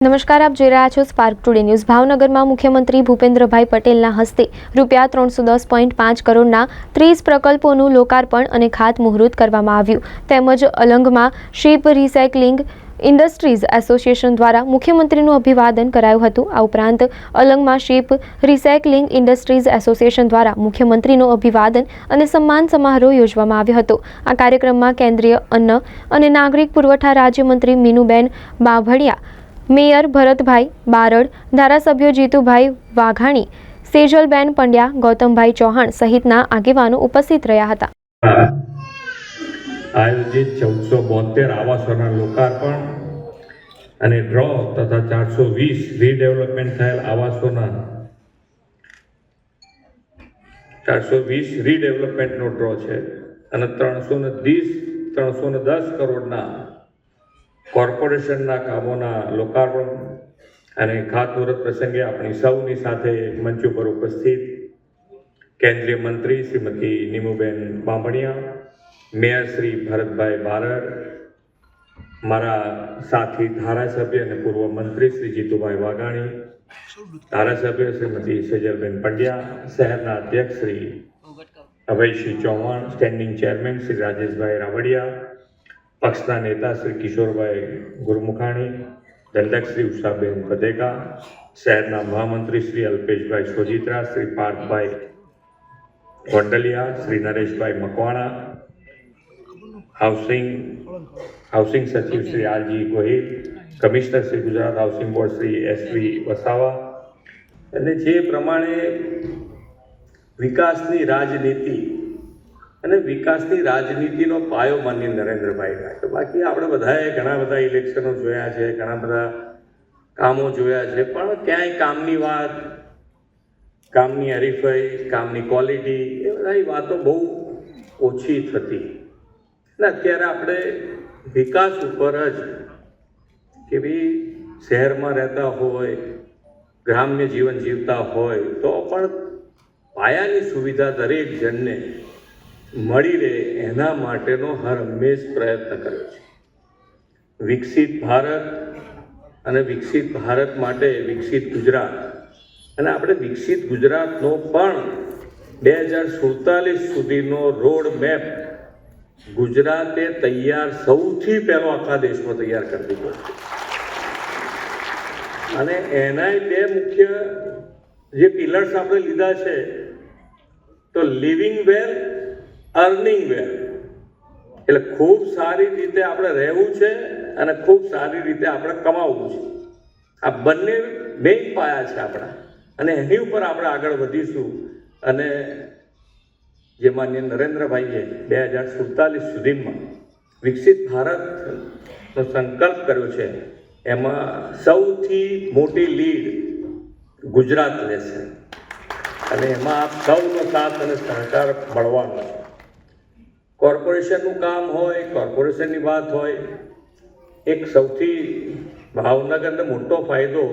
નમસ્કાર, આપ જોઈ રહ્યા છો સ્પાર્ક ટુડે ન્યૂઝ। ભાવનગરમાં મુખ્યમંત્રી ભૂપેન્દ્રભાઈ પટેલના હસ્તે ₹310.5 કરોડના 30 પ્રકલ્પોનું લોકાર્પણ અને ખાતમુહૂર્ત કરવામાં આવ્યું। તેમજ અલંગમાં શિપ રિસાયકલિંગ ઇન્ડસ્ટ્રીઝ એસોસિએશન દ્વારા મુખ્યમંત્રીનું અભિવાદન કરાયું હતું। આ ઉપરાંત અલંગમાં શિપ રિસાયકલિંગ ઇન્ડસ્ટ્રીઝ એસોસિએશન દ્વારા મુખ્યમંત્રીનું અભિવાદન અને સન્માન સમારોહ યોજવામાં આવ્યો હતો। આ કાર્યક્રમમાં કેન્દ્રીય અન્ન અને નાગરિક પુરવઠા રાજ્યમંત્રી મીનુબેન બાભળિયા, મેયર ભરતભાઈ બારડ, ધારાસભ્યો જીતુભાઈ વાઘાણી, સેજલબેન પંડ્યા, ગૌતમભાઈ ચૌહાણ સહિતના આગેવાનો ઉપસ્થિત રહ્યા હતા। આયોજિત 1472 આવાસોના લોકાર્પણ અને ડ્રો તથા 420 રીડેવલપમેન્ટ થયેલ આવાસોના 420 રીડેવલપમેન્ટનો ડ્રો છે અને 310 કરોડના કોર્પોરેશનના કામોના લોકાર્પણ અને ખાતમુહૂર્ત પ્રસંગે આપણી સૌની સાથે મંચ ઉપર ઉપસ્થિત કેન્દ્રીય મંત્રી શ્રીમતી નીમુબેન બાંભણિયા, મેયર શ્રી ભરતભાઈ બારડ, મારા સાથી ધારાસભ્ય અને પૂર્વ મંત્રી શ્રી જીતુભાઈ વાઘાણી, ધારાસભ્ય શ્રીમતી સેજલબેન પંડ્યા, શહેરના અધ્યક્ષ શ્રી અભયસિંહ ચૌહાણ, સ્ટેન્ડિંગ ચેરમેન શ્રી રાજેશભાઈ રાવડિયા, પક્ષના નેતા શ્રી કિશોરભાઈ ગુરમુખાણી, દંડક શ્રી ઉષાબેન બધેકા, શહેરના મહામંત્રી શ્રી અલ્પેશભાઈ સોજિત્રા, શ્રી પાર્થભાઈ ગોંડલિયા, શ્રી નરેશભાઈ મકવાણા, હાઉસિંગ સચિવ Shri R G Gohil, commissioner Shri Gujarat housing board Shri SV Vasava, અને જે પ્રમાણે વિકાસની રાજનીતિ અને વિકાસની રાજનીતિનો પાયો માન્ય નરેન્દ્રભાઈ નાખ્યો। બાકી આપણે બધાએ ઘણા બધા ઇલેક્શનો જોયા છે, ઘણા બધા કામો જોયા છે, પણ ક્યાંય કામની વાત, કામની હરીફાઈ, કામની ક્વોલિટી એ બધી વાતો બહુ ઓછી થતી। અને અત્યારે આપણે વિકાસ ઉપર જ કે ભાઈ શહેરમાં રહેતા હોય, ગ્રામ્ય જીવન જીવતા હોય તો પણ પાયાની સુવિધા દરેક જણને મળી રહે એના માટેનો હર હંમેશ પ્રયત્ન કર્યો છે। વિકસિત ભારત અને વિકસિત ભારત માટે વિકસિત ગુજરાત, અને આપણે વિકસિત ગુજરાતનો પણ 2047 સુધીનો રોડ મેપ ગુજરાતે તૈયાર સૌથી પહેલો આખા દેશમાં તૈયાર કરી દીધો છે। અને એનાય બે મુખ્ય જે પિલર્સ આપણે લીધા છે, તો લિવિંગ વેલ, અર્નિંગ વેલ, એટલે ખૂબ સારી રીતે આપણે રહેવું છે અને ખૂબ સારી રીતે આપણે કમાવવું છે। આ બંને મેઇન પાયા છે આપણા, અને એની ઉપર આપણે આગળ વધીશું। અને જે માન્ય નરેન્દ્રભાઈએ 2047 સુધીમાં વિકસિત ભારતનો સંકલ્પ કર્યો છે, એમાં સૌથી મોટી લીડ ગુજરાત લેશે, અને એમાં આપ સૌનો સાથ અને સહકાર મળવાનો છે। કોર્પોરેશનનું કામ હોય, કોર્પોરેશનની વાત હોય, એક સૌથી ભાવનગરને મોટો ફાયદો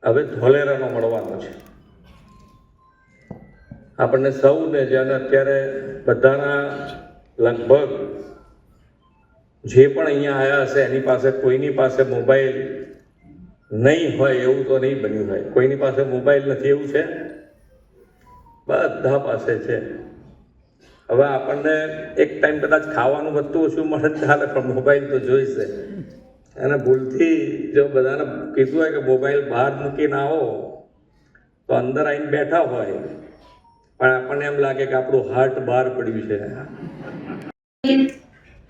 હવે ધોલેરાનો મળવાનો છે। આપણને સૌને જેને અત્યારે બધાના લગભગ જે પણ અહીંયા આવ્યા હશે એની પાસે કોઈની પાસે મોબાઈલ નહીં હોય એવું તો નહીં બન્યું હોય। કોઈની પાસે મોબાઈલ નથી એવું છે? બધા પાસે છે। હવે આપણને એક ટાઈમ કદાચ ખાવાનું વધતું ઓછું મળે ચાલે, પણ મોબાઈલ તો જોઈશે। અને ભૂલથી જો બધાને કીધું હોય કે મોબાઈલ બહાર મૂકીને આવો તો અંદર આવીને બેઠા હોય, પણ આપણને એમ લાગે કે આપણું હાર્ટ બહાર પડ્યું છે।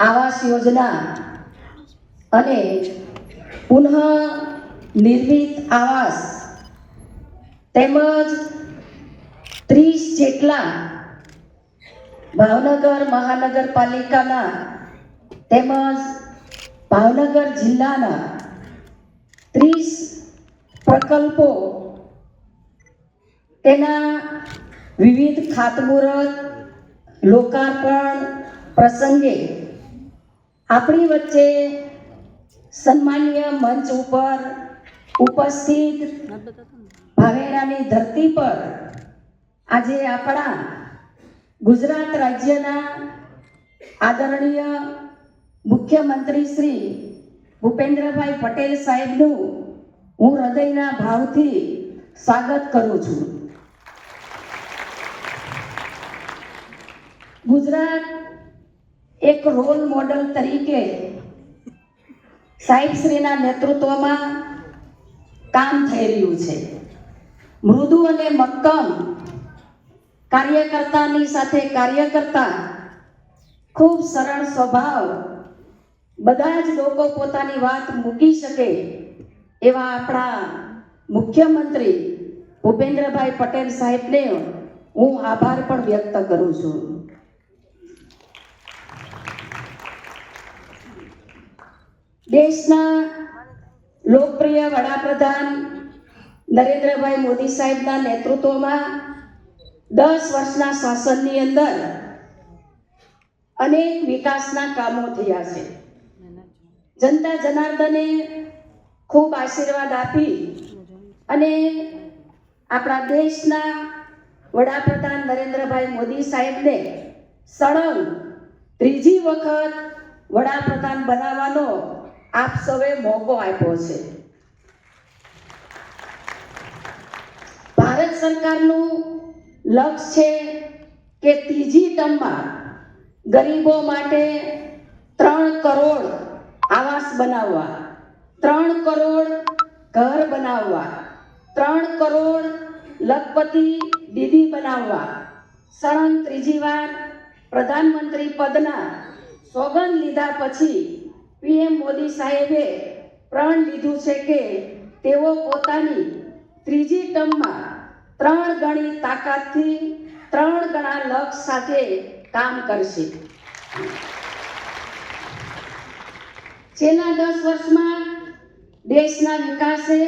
આવાસ યોજના અને પુનઃ નિર્મિત આવાસ તેમજ 30 જેટલા ભાવનગર મહાનગરપાલિકાના તેમજ ભાવનગર જિલ્લાના 30 પ્રકલ્પો, તેના વિવિધ ખાતમુહૂર્ત, લોકાર્પણ પ્રસંગે આપણી વચ્ચે સન્માનીય મંચ ઉપર ઉપસ્થિત ભાવેણાની ધરતી પર આજે આપણા ગુજરાત રાજ્યના આદરણીય મુખ્યમંત્રી શ્રી ભૂપેન્દ્રભાઈ પટેલ સાહેબનું હું હૃદયના ભાવથી સ્વાગત કરું છું. ગુજરાત એક રોલ મોડલ તરીકે સાહેબશ્રીના નેતૃત્વમાં કામ થઈ રહ્યું છે. મૃદુ અને મક્કમ કાર્યકર્તાની સાથે કાર્ય કરતા ખૂબ સરળ સ્વભાવ, બધા જ લોકો પોતાની વાત મૂકી શકે એવા આપણા મુખ્યમંત્રી ભૂપેન્દ્રભાઈ પટેલ સાહેબને હું આભાર પણ વ્યક્ત કરું છું. દેશના લોકપ્રિય વડાપ્રધાન નરેન્દ્રભાઈ મોદી સાહેબના નેતૃત્વમાં 10 વર્ષના શાસનની અંદર અનેક વિકાસના કામો થયા છે. જનતા જનાર્દને ખૂબ આશીર્વાદ આપી અને આપણા દેશના વડાપ્રધાન નરેન્દ્રભાઈ મોદી સાહેબને સળંગ ત્રીજી વખત વડાપ્રધાન બનાવવાનો આપ સૌએ મોકો આપ્યો છે. ભારત સરકારનું લક્ષ્ય છે કે ત્રીજી ટર્મમાં ગરીબો માટે 3 કરોડ આવાસ બનાવવા, 3 કરોડ ઘર બનાવવા, 3 કરોડ લખપતિ દીદી બનાવવા. સળંગ ત્રીજી વાર પ્રધાનમંત્રી પદના સોગંદ લીધા પછી પીએમ મોદી સાહેબે પ્રણ લીધું છે કે તેઓ પોતાની ત્રીજી ટર્મમાં 3 ગણી તાકાતથી 3 ગણા લક્ષ્ય સાથે કામ કરશે. છેલ્લા 10 વર્ષમાં દેશના વિકાસે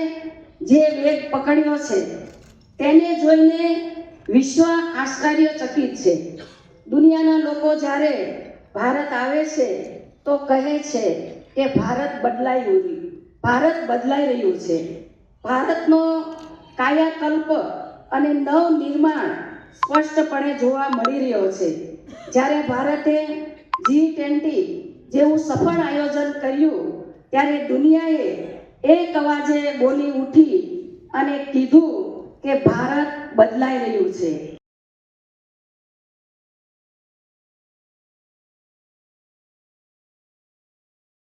જે વેગ પકડ્યો છે તેને જોઈને વિશ્વ આશ્ચર્યચકિત છે. દુનિયાના લોકો જ્યારે ભારત આવે છે તો કહે છે કે ભારત બદલાઈ રહ્યું છે. ભારતનો કાયાકલ્પ અને નવનિર્માણ સ્પષ્ટપણે જોવા મળી રહ્યો છે. જ્યારે ભારતે G20 જેવું સફળ આયોજન કર્યું ત્યારે દુનિયાએ એક અવાજે બોલી ઉઠી અને કીધું કે ભારત બદલાઈ રહ્યું છે.